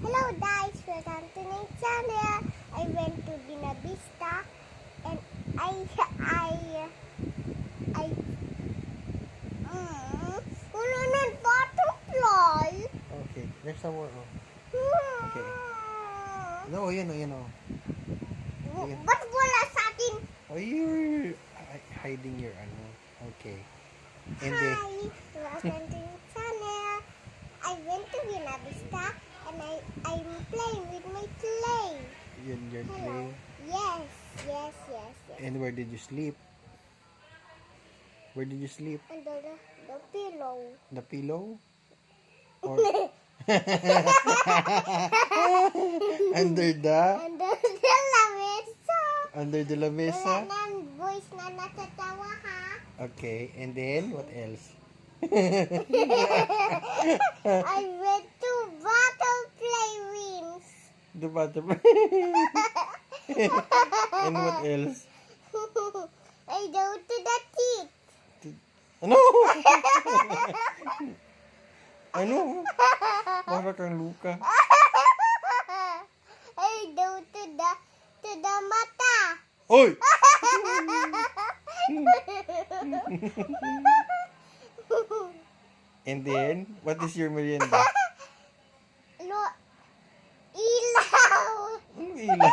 Hello guys, welcome to my channel. I went to Bina Vista and wala ng butterfly. Okay, there's some more. Okay. No, yan o. Ayan. Ba't wala sa atin? Oh, you're hiding your ano. Okay. And then, Hi, welcome to my channel. I went to Bina Vista and I'm playing with my clay. you're Hello. playing. Yes. And where did you sleep? Where did you sleep? Under the pillow. The pillow? Or under the Under the lamesa. lamesa? Wala nang voice na natatawa ha. Okay, and then what else? I went to butterfly wings. The butterfly. And what else? I go to the teeth. Ano? Ano? Para kang Luka. I go to the mata. Oy! And then, what is your merienda? No, ilaw. Ano ilaw?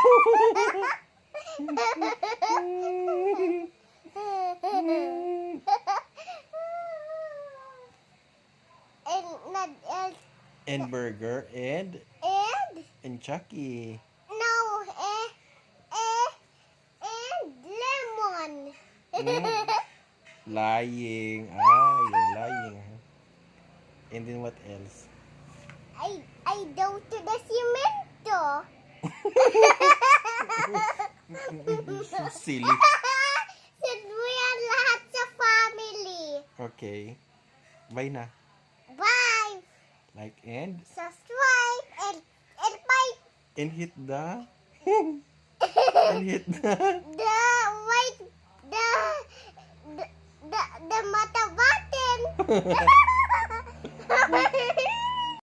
And burger and Chucky. No, and lemon. Lying. You're lying. And then what else? I go to the cemento. So silly. Sabihan lahat sa family. Okay. Bye na. Bye. Like and Subscribe and bye. and hit the and hit the The white the mata button.